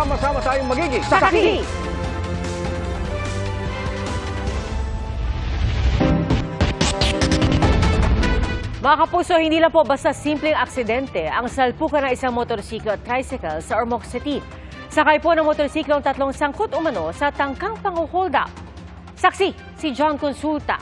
Sama-sama tayong magiging Saksi! Mga kapuso, hindi lang po basta simpleng aksidente ang salpukan ng isang motorsiklo at tricycle sa Ormoc City. Sakay po ng motorsiklo ang tatlong sangkot umano sa tangkang pang-hold up. Saksi, si John Consulta.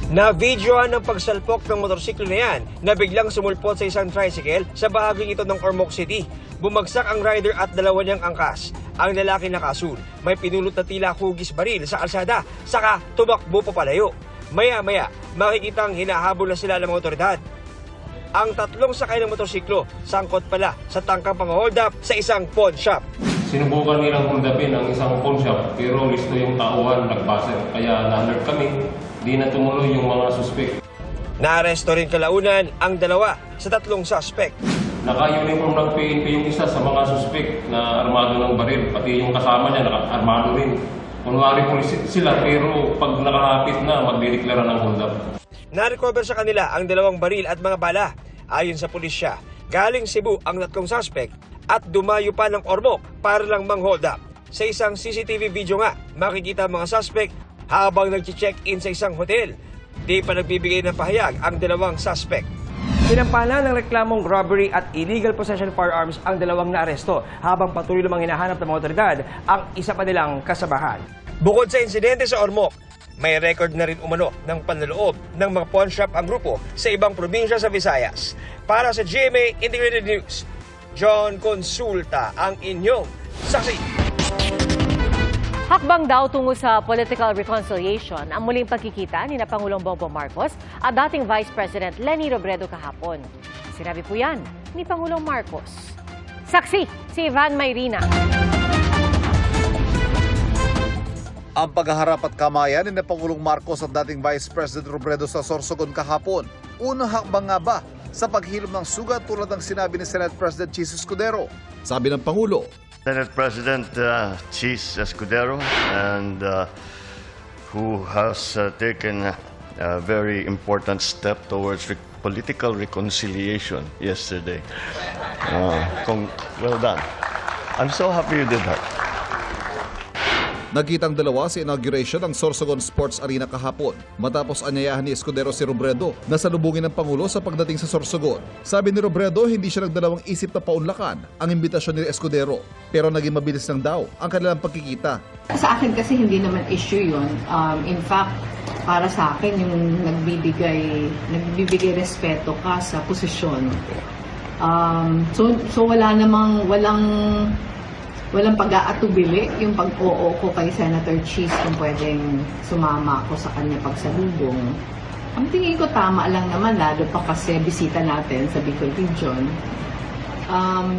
Na-videoan ang pagsalpok ng motorsiklo na yan na biglang sumulpot sa isang tricycle sa bahaging ito ng Ormoc City. Bumagsak ang rider at dalawa niyang angkas. Ang lalaki nakasul, may pinulot na tila hugis baril sa kalsada, saka tumakbo pa palayo. Maya-maya, makikitang hinahabol na sila ng mga otoridad. Ang tatlong sakay ng motorsiklo, sangkot pala sa tangkang pang-hold up sa isang pawn shop. Sinubukan nilang holdupin ang isang pawn shop pero listo yung tauhan nagbaser. Kaya na-alert kami, di na tumuloy yung mga suspect. Naaresto rin kalaunan ang dalawa sa tatlong suspect. Naka-uniform ng PNP yung isa sa mga suspect na armado ng baril. Pati yung kasama niya naka-armado rin. Kunwari pulis sila pero pag nakalapit na magdideklara ng hold up. Na-recover sa kanila ang dalawang baril at mga bala. Ayon sa pulisya, galing Cebu ang tatlong suspect at dumayo pa ng Ormoc para lang mang-hold up. Sa isang CCTV video nga, makikita ang mga suspect habang nag-check-in sa isang hotel. Di pa nagbibigay ng pahayag ang dalawang suspect. Sinampanan ng reklamong robbery at illegal possession of firearms ang dalawang naaresto habang patuloy lamang hinahanap ng mga otoridad ang isa pa nilang kasabahan. Bukod sa insidente sa Ormoc, may record na rin umano ng panloloob ng mga pawn shop ang grupo sa ibang probinsya sa Visayas. Para sa GMA Integrated News, John Consulta ang inyong saksi. Hakbang daw tungo sa political reconciliation ang muling pagkikita ni na Pangulong Bongbong Marcos at dating Vice President Leni Robredo kahapon. Sinabi po yan ni Pangulong Marcos. Saksi, si Ivan Mayrina. Ang paghaharap at kamayan ni Pangulong Marcos at dating Vice President Robredo sa Sorsogon kahapon. Unang hakbang nga ba sa paghilom ng sugat tulad ng sinabi ni Senate President Chis Escudero? Sabi ng Pangulo, Senate President Chis Escudero, and who has taken a very important step towards political reconciliation yesterday. Well done. I'm so happy you did that. nagkitang dalawa sa inauguration ng Sorsogon Sports Arena kahapon matapos anyayahan ni Escudero si Robredo na salubungin ng Pangulo sa pagdating sa Sorsogon. Sabi ni Robredo, hindi siya nagdalawang isip na paunlakan ang imbitasyon ni Escudero pero naging mabilis lang daw ang kanilang pagkikita. Sa akin kasi hindi naman issue yun. In fact, para sa akin yung nagbibigay respeto ka sa posisyon. So walang pag-aatubili yung pag-oo ko kay Senator Chis kung pwedeng sumama ako sa kanya pagsalubong. Ang tingin ko tama lang naman, lalo pa kasi bisita natin sa Bicol Region.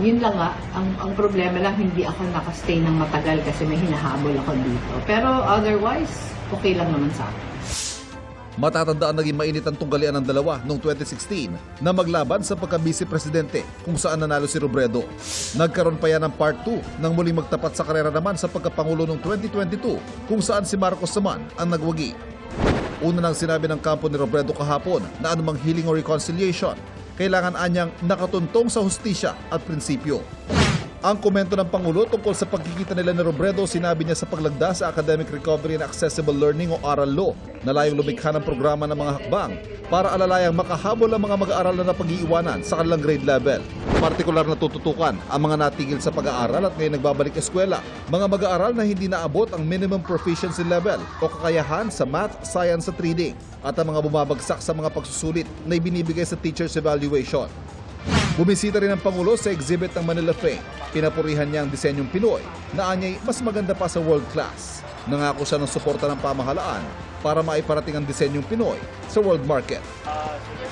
Yun lang nga, ang problema lang hindi ako nakastay ng matagal kasi may hinahabol ako dito. Pero otherwise, okay lang naman sa akin. Matatandaan naging mainit ang tunggalian ng dalawa noong 2016 na maglaban sa pagka-vice presidente kung saan nanalo si Robredo. Nagkaroon pa yan ng part 2 nang muling magtapat sa karera naman sa pagkapangulo noong 2022 kung saan si Marcos naman ang nagwagi. Una nang sinabi ng kampo ni Robredo kahapon na anumang healing or reconciliation, kailangan anyang nakatuntong sa hustisya at prinsipyo. Ang komento ng Pangulo tungkol sa pagkikita nila ni Robredo, sinabi niya sa paglagda sa Academic Recovery and Accessible Learning o Aral Law na layong lumikha ng programa ng mga hakbang para alalayang makahabol ang mga mag-aaral na napag-iiwanan sa kanilang grade level. Partikular na tututukan ang mga natigil sa pag-aaral at ngayon nagbabalik eskwela, mga mag-aaral na hindi naabot ang minimum proficiency level o kakayahan sa math, science at reading at ang mga bumabagsak sa mga pagsusulit na ibinibigay sa teacher's evaluation. Bumisita rin ang Pangulo sa exhibit ng Manila Fame. Pinapurihan niya ang disenyong Pinoy na anyay mas maganda pa sa world class. Nangako siya ng suporta ng pamahalaan para maiparating ang disenyong Pinoy sa world market.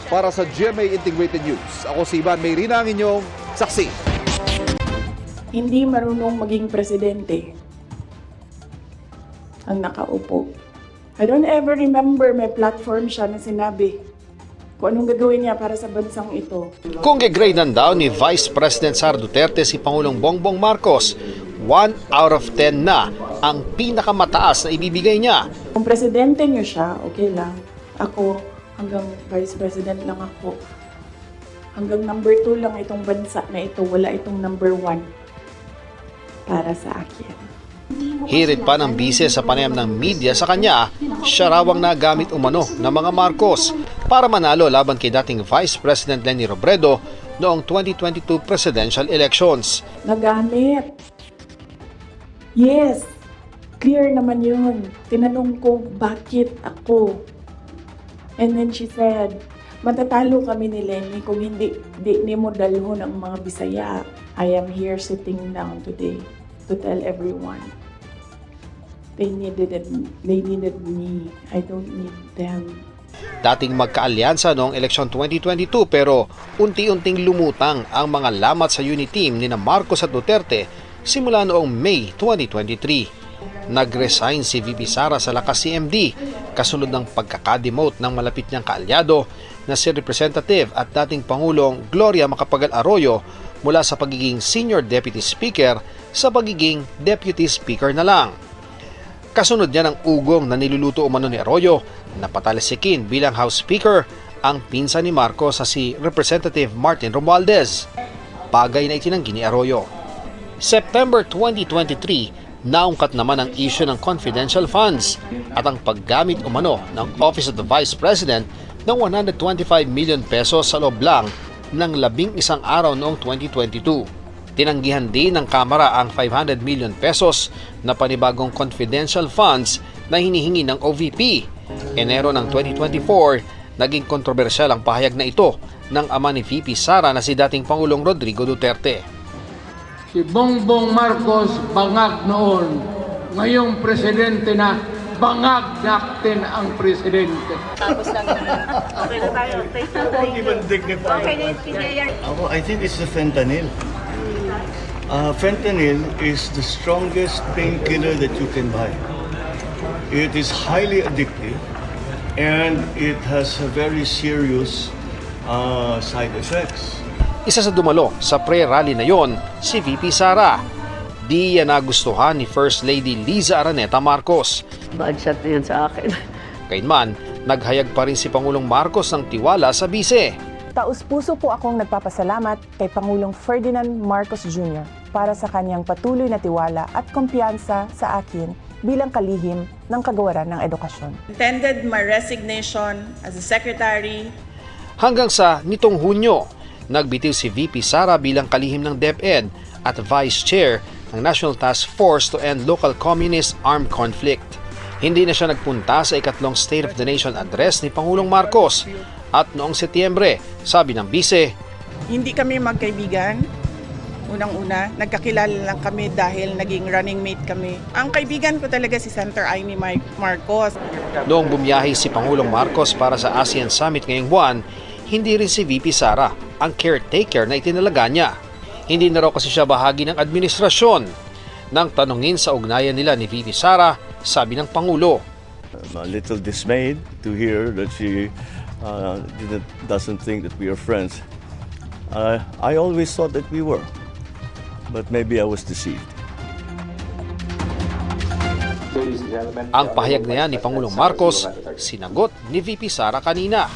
Para sa GMA Integrated News, ako si Ivan Mayrina, ang inyong saksi. Hindi marunong maging presidente ang nakaupo. I don't ever remember may platform siya na sinabi kung anong gagawin niya para sa bansang ito. Kung gigradean daw ni Vice President Sara Duterte si Pangulong Bongbong Marcos, 1 out of 10 na ang pinakamataas na ibibigay niya. Kung presidente niyo siya, okay lang. Ako, hanggang vice president lang ako. Hanggang number 2 lang itong bansa na ito, wala itong number 1 para sa akin. Hirit pa ng bise sa panayam ng media sa kanya, siya raw ang nagamit umano ng mga Marcos para manalo laban kay dating Vice President Leni Robredo noong 2022 presidential elections. Nagamit. Yes, clear naman yun. Tinanong ko, bakit ako? And then she said, matatalo kami ni Leni kung hindi ni mo dalhon ang mga Bisaya. I am here sitting down today to tell everyone. They needed me. I don't need them. Dating magkaalyansa noong eleksyon 2022 pero unti-unting lumutang ang mga lamat sa unity team ni Marcos at Duterte simula noong May 2023. Nag-resign si VP Sara sa lakas CMD kasunod ng pagkakademote ng malapit niyang kaalyado na si Representative at dating Pangulong Gloria Macapagal Arroyo mula sa pagiging Senior Deputy Speaker sa pagiging Deputy Speaker na lang. Kasunod niya ng ugong na niluluto umano ni Arroyo na patalisikin bilang House Speaker ang pinsan ni Marcos sa si Representative Martin Romualdez. Bagay na itinanggi ni Arroyo. September 2023, naungkat naman ang issue ng confidential funds at ang paggamit umano ng Office of the Vice President ng 125 million pesos sa loob lang ng 11 araw noong 2022. Tinanggihan din ng Kamara ang 500 million pesos na panibagong confidential funds na hinihingi ng OVP. Enero ng 2024, naging kontrobersyal ang pahayag na ito ng ama ni VP Sara na si dating Pangulong Rodrigo Duterte. Si Bongbong Marcos bangag noon, ngayong presidente na bangag natin ang presidente. Tapos lang okay na tayo. Okay na yung PJR. I think it's the fentanyl. Fentanyl is the strongest painkiller that you can buy. It is highly addictive and it has a very serious side effects. Isa sa dumalo sa pre-rally na yon, si VP Sara. Di yan nagustuhan ni First Lady Liza Araneta Marcos. Bad shot na yan sa akin. Kailanman, naghayag pa rin si Pangulong Marcos ng tiwala sa bise. Taus-puso po akong nagpapasalamat kay Pangulong Ferdinand Marcos Jr. para sa kanyang patuloy na tiwala at kumpiyansa sa akin bilang kalihim ng kagawaran ng edukasyon. Intended my resignation as a secretary. Hanggang sa nitong Hunyo, nagbitiw si VP Sara bilang kalihim ng DepEd at Vice Chair ng National Task Force to End Local Communist Armed Conflict. Hindi na siya nagpunta sa ikatlong State of the Nation address ni Pangulong Marcos. At noong Setyembre, sabi ng bise, Hindi kami magkaibigan. Unang-una, nagkakilala lang kami dahil naging running mate kami. Ang kaibigan ko talaga si Senator Amy Marcos. Noong bumiyahe si Pangulong Marcos para sa ASEAN Summit ngayong buwan, hindi rin si VP Sara ang caretaker na itinalaga niya. Hindi na raw kasi siya bahagi ng administrasyon. Nang tanungin sa ugnayan nila ni VP Sara, sabi ng Pangulo, I'm a little dismayed to hear that she doesn't think that we are friends. I always thought that we were, but maybe I was deceived. Ang pahayag na yan ni Pangulong Marcos, sinagot ni VP Sara kanina.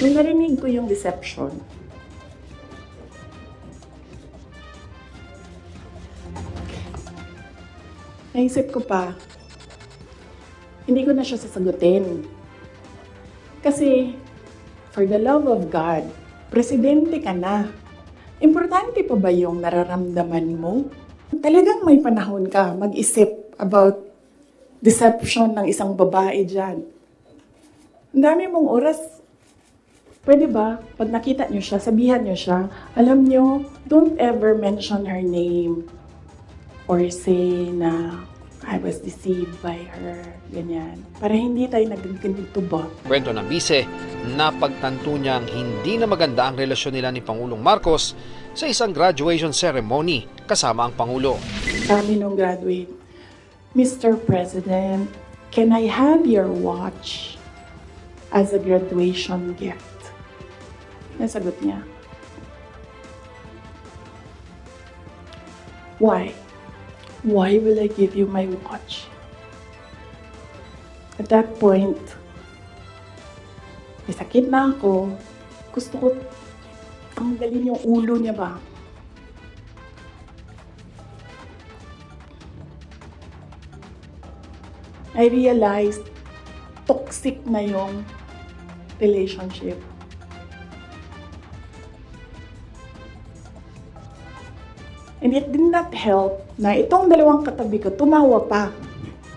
Nung narinig ko yung deception, naisip ko pa, hindi ko na siya sasagutin. Kasi, for the love of God, presidente ka na. Importante pa ba yung nararamdaman mo? Talagang may panahon ka mag-isip about deception ng isang babae dyan. Ang dami mong oras. Pwede ba, pag nakita nyo siya, sabihan nyo siya, alam nyo, don't ever mention her name or say na I was deceived by her, ganyan. Para hindi tayo nagganito ba? Kwento ng bise, napagtanto niyang hindi na maganda ang relasyon nila ni Pangulong Marcos sa isang graduation ceremony kasama ang Pangulo. Sabi nung graduate, Mr. President, can I have your watch as a graduation gift? Nasagot niya. Why? Why will I give you my watch? At that point, may sakit na ako. Gusto ko Ang galing yung ulo niya ba? I realized toxic na yung relationship. And it did not help na itong dalawang katabi ko, tumawa pa.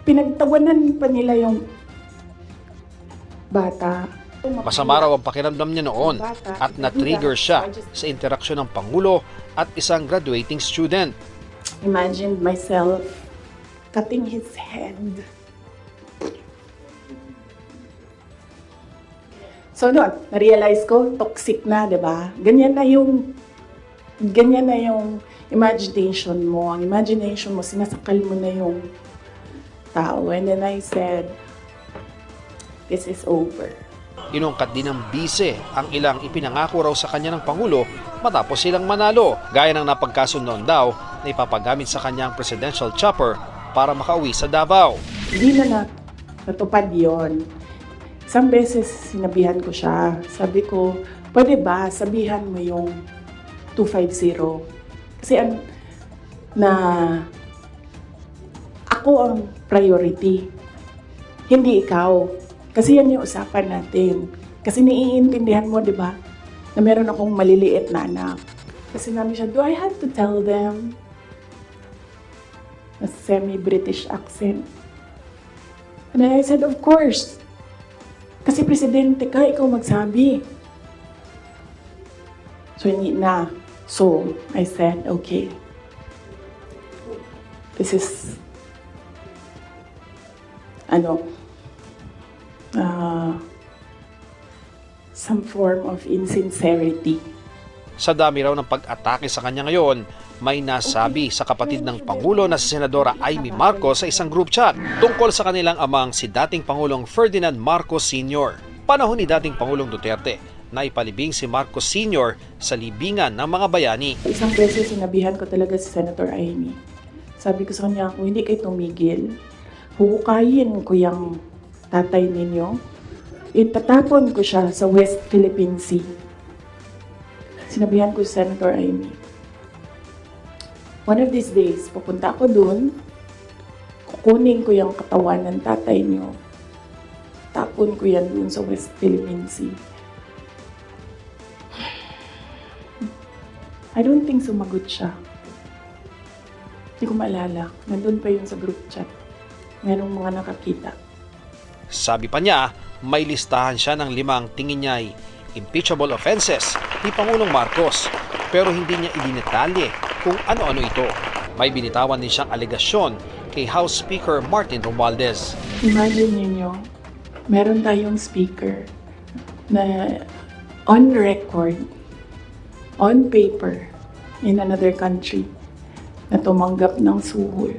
Pinagtawanan pa nila yung bata. Masama raw ang pakiramdam niya noon at na-trigger siya sa interaksyon ng Pangulo at isang graduating student. Imagined myself cutting his head. So doon, na-realize ko, toxic na, di ba? Ganyan na yung imagination mo. Ang imagination mo, sinasakal mo na yung tao. And then I said, this is over. Inungkat din ng bise ang ilang ipinangako raw sa kanya ng Pangulo matapos silang manalo. Gaya ng napagkasundoan daw na ipapagamit sa kanya ang presidential chopper para makauwi sa Davao. Hindi na natupad yun. Isang beses sinabihan ko siya. Sabi ko, pwede ba sabihan mo yung 250? Kasi ako ang priority. Hindi ikaw. Kasi yan yung usapan natin. Kasi naiintindihan mo, di ba, na meron akong maliliit na anak. Kasi namin siya, do I have to tell them? Na semi-British accent. And I said, of course. Kasi presidente ka, ikaw magsabi. So, hindi na. So, I said, okay. This is, some form of insincerity. Sa dami raw ng pag-atake sa kanya ngayon, may nasabi sa kapatid ng Pangulo na si Senadora Amy Marcos sa isang group chat tungkol sa kanilang amang si dating Pangulong Ferdinand Marcos Sr. Panahon ni dating Pangulong Duterte na ipalibing si Marcos Sr. sa libingan ng mga bayani. Isang beses sinabihan ko talaga si Senator Amy. Sabi ko sa kanya, kung hindi kayo tumigil, huhukayin ko yung tatay ninyo. Itatapon ko siya sa West Philippine Sea. Sinabihan ko si Senator Amy. One of these days, pupunta ako dun, kukunin ko yung katawan ng tatay niyo, tapon ko yan dun sa West Philippine Sea. I don't think sumagot siya. Hindi ko maalala. Nandun pa yun sa group chat. Merong mga nakakita. Sabi pa niya, may listahan siya ng 5 tingin niya'y impeachable offenses ni Pangulong Marcos pero hindi niya idinetalye kung ano-ano ito. May binitawan din siyang alegasyon kay House Speaker Martin Romualdez. Imagine niyo, meron tayong speaker na on record, on paper, in another country, na tumanggap ng suhol.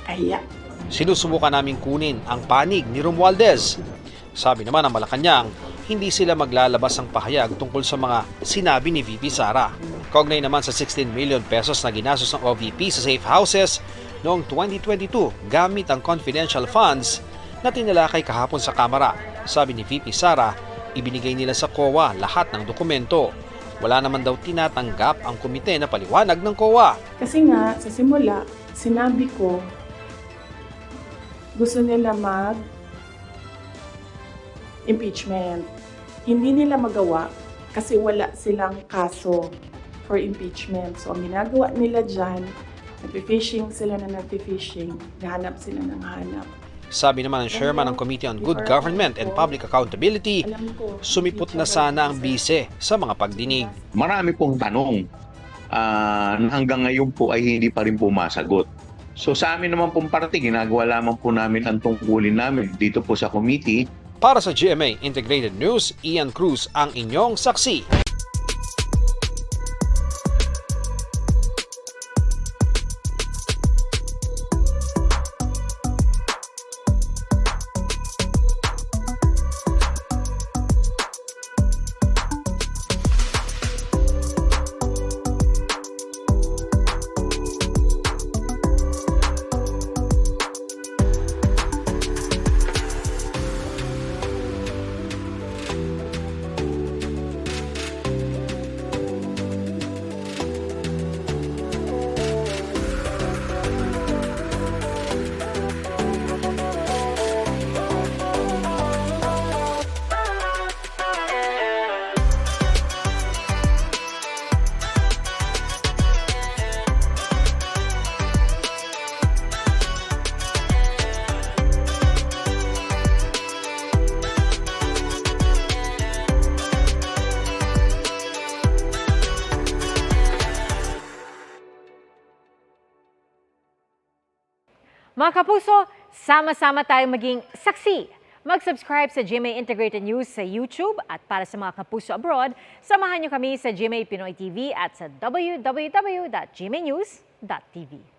Kaya, Sinusubukan naming kunin ang panig ni Romualdez. Sabi naman ng Malacanang, hindi sila maglalabas ng pahayag tungkol sa mga sinabi ni VP Sara. Kaugnay naman sa 16 million pesos na ginastos ng OVP sa safe houses noong 2022 gamit ang confidential funds na tinalakay kahapon sa Kamara. Sabi ni VP Sara, ibinigay nila sa COA lahat ng dokumento. Wala naman daw tinatanggap ang komite na paliwanag ng COA. kasi nga, sa simula, sinabi ko, gusto nila mag-impeachment. Hindi nila magawa kasi wala silang kaso for impeachment. So, ang ginagawa nila dyan, nag-fishing sila na nag-fishing, hanap sila ng hanap. Sabi naman ng chairman ng Committee on Good Government and Public Accountability, sumipot na sana ang bise sa mga pagdinig. Marami pong tanong na hanggang ngayon po ay hindi pa rin po masagot. So sa amin naman pong parte, ginagawa lamang po namin ang tungkulin namin dito po sa committee. Para sa GMA Integrated News, Ian Cruz ang inyong saksi. Mga kapuso, sama-sama tayong maging saksi. Mag-subscribe sa GMA Integrated News sa YouTube at para sa mga kapuso abroad, samahan niyo kami sa GMA Pinoy TV at sa www.gmanews.tv.